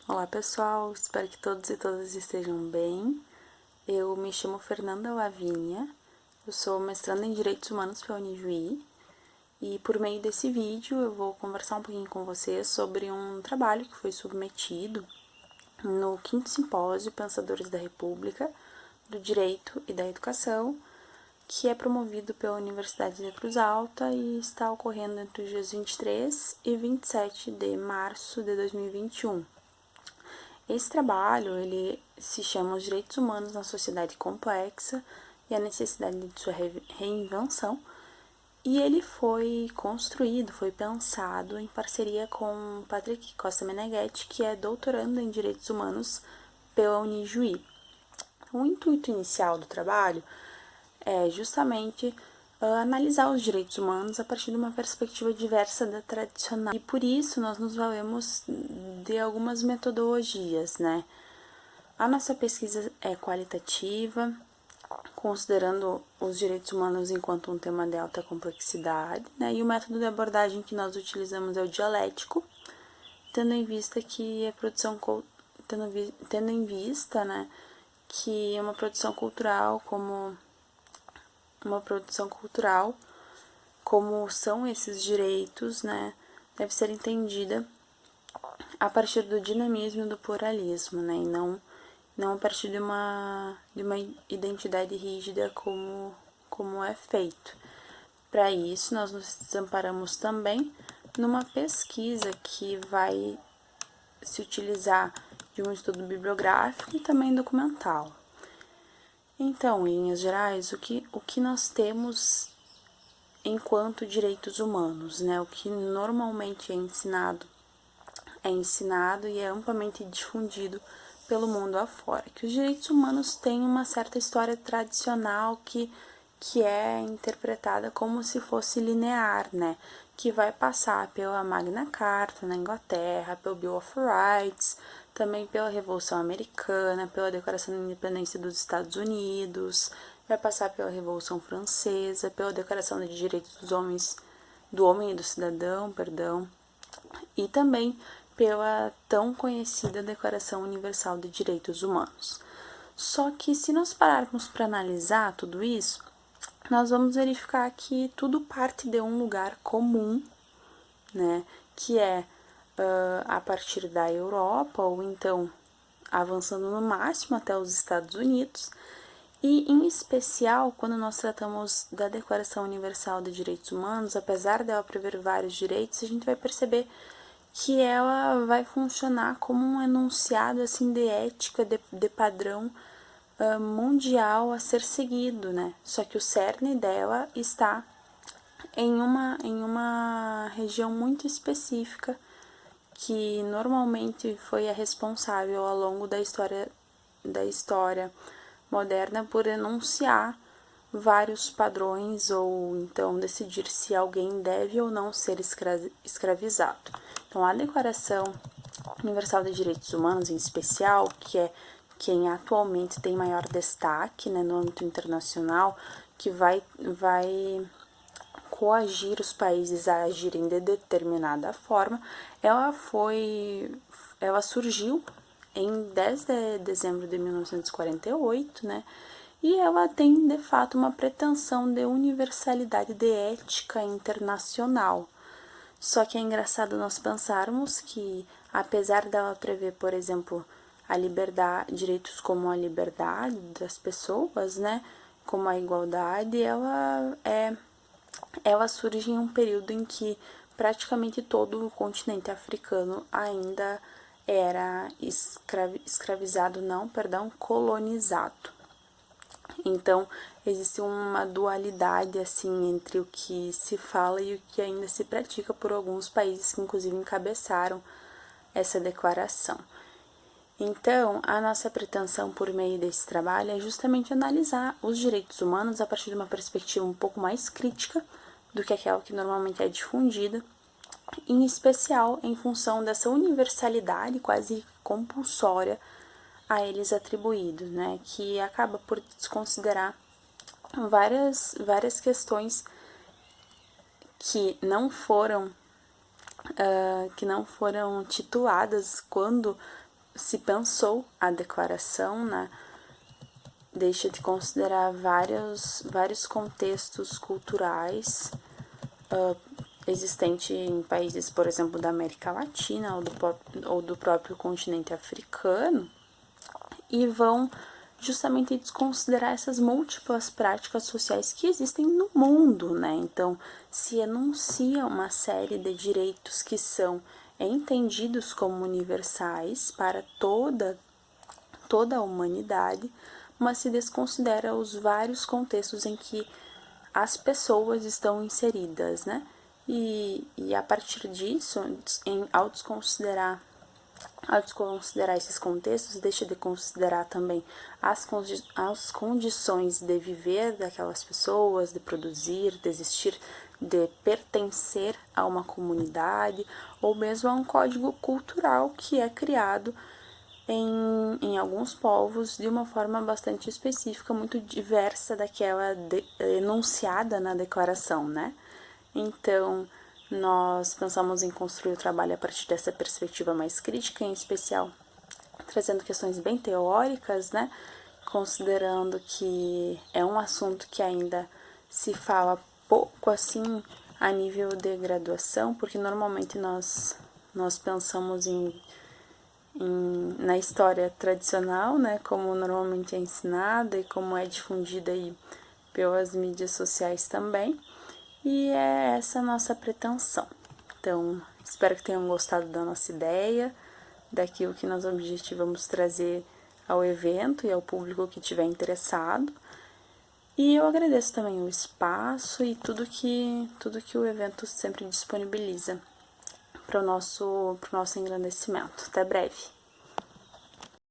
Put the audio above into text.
Olá pessoal, espero que todos e todas estejam bem. Eu me chamo Fernanda Lavínia, eu sou mestranda em Direitos Humanos pela Unijuí e por meio desse vídeo eu vou conversar um pouquinho com vocês sobre um trabalho que foi submetido no 5º Simpósio Pensadores da República do Direito e da Educação, que é promovido pela Universidade de Cruz Alta e está ocorrendo entre os dias 23 e 27 de março de 2021. Esse trabalho, ele se chama Os Direitos Humanos na Sociedade Complexa e a Necessidade de sua Reinvenção, e ele foi construído, foi pensado em parceria com Patrick Costa Meneghetti, que é doutorando em Direitos Humanos pela Unijuí. O intuito inicial do trabalho é justamente analisar os direitos humanos a partir de uma perspectiva diversa da tradicional. E por isso nós nos valemos de algumas metodologias, né? A nossa pesquisa é qualitativa, considerando os direitos humanos enquanto um tema de alta complexidade, né? E o método de abordagem que nós utilizamos é o dialético, tendo em vista que a produção tendo em vista, né, que uma produção cultural como são esses direitos, né, deve ser entendida a partir do dinamismo e do pluralismo, né, e não a partir de uma identidade rígida como é feito. Para isso, nós nos amparamos também numa pesquisa que vai se utilizar de um estudo bibliográfico e também documental. Então, em linhas gerais, o que nós temos enquanto direitos humanos, né? O que normalmente é ensinado e é amplamente difundido pelo mundo afora. Que os direitos humanos têm uma certa história tradicional que é interpretada como se fosse linear, né? Que vai passar pela Magna Carta na Inglaterra, pelo Bill of Rights, também pela Revolução Americana, pela Declaração da Independência dos Estados Unidos, vai passar pela Revolução Francesa, pela Declaração de Direitos do Homem e do Cidadão, e também pela tão conhecida Declaração Universal de Direitos Humanos. Só que se nós pararmos para analisar tudo isso, nós vamos verificar que tudo parte de um lugar comum, né, que é a partir da Europa, ou então avançando no máximo até os Estados Unidos, e em especial quando nós tratamos da Declaração Universal de Direitos Humanos, apesar dela prever vários direitos, a gente vai perceber que ela vai funcionar como um enunciado assim de ética, de padrão mundial a ser seguido, né? Só que o cerne dela está em uma região muito específica que normalmente foi a responsável ao longo da história moderna por enunciar vários padrões ou então decidir se alguém deve ou não ser escravizado. Então, a Declaração Universal de Direitos Humanos, em especial, que é quem atualmente tem maior destaque, né, no âmbito internacional, que vai coagir os países a agirem de determinada forma, ela surgiu em 10 de dezembro de 1948, né, e ela tem, de fato, uma pretensão de universalidade de ética internacional. Só que é engraçado nós pensarmos que, apesar dela prever, por exemplo, a liberdade, direitos como a liberdade das pessoas, né, como a igualdade, ela surge em um período em que praticamente todo o continente africano ainda era colonizado. Então, existe uma dualidade, assim, entre o que se fala e o que ainda se pratica por alguns países que, inclusive, encabeçaram essa declaração. Então, a nossa pretensão por meio desse trabalho é justamente analisar os direitos humanos a partir de uma perspectiva um pouco mais crítica do que aquela que normalmente é difundida, em especial em função dessa universalidade quase compulsória a eles atribuídos, né, que acaba por desconsiderar várias questões que não foram tituladas quando se pensou a declaração, né, deixa de considerar vários contextos culturais existentes em países, por exemplo, da América Latina ou do próprio continente africano, e vão justamente desconsiderar essas múltiplas práticas sociais que existem no mundo, né? Então, se enuncia uma série de direitos que são entendidos como universais para toda a humanidade, mas se desconsidera os vários contextos em que as pessoas estão inseridas, né? E a partir disso, ao desconsiderar esses contextos, deixa de considerar também as condições de viver daquelas pessoas, de produzir, de existir, de pertencer a uma comunidade, ou mesmo a um código cultural que é criado em alguns povos de uma forma bastante específica, muito diversa daquela enunciada na declaração, né? Então, nós pensamos em construir o trabalho a partir dessa perspectiva mais crítica, em especial trazendo questões bem teóricas, né? Considerando que é um assunto que ainda se fala pouco assim a nível de graduação, porque normalmente nós pensamos na história tradicional, né, como normalmente é ensinada e como é difundida aí pelas mídias sociais também, e é essa a nossa pretensão. Então, espero que tenham gostado da nossa ideia, daquilo que nós objetivamos trazer ao evento e ao público que estiver interessado. E eu agradeço também o espaço e tudo que o evento sempre disponibiliza para o nosso engrandecimento. Até breve!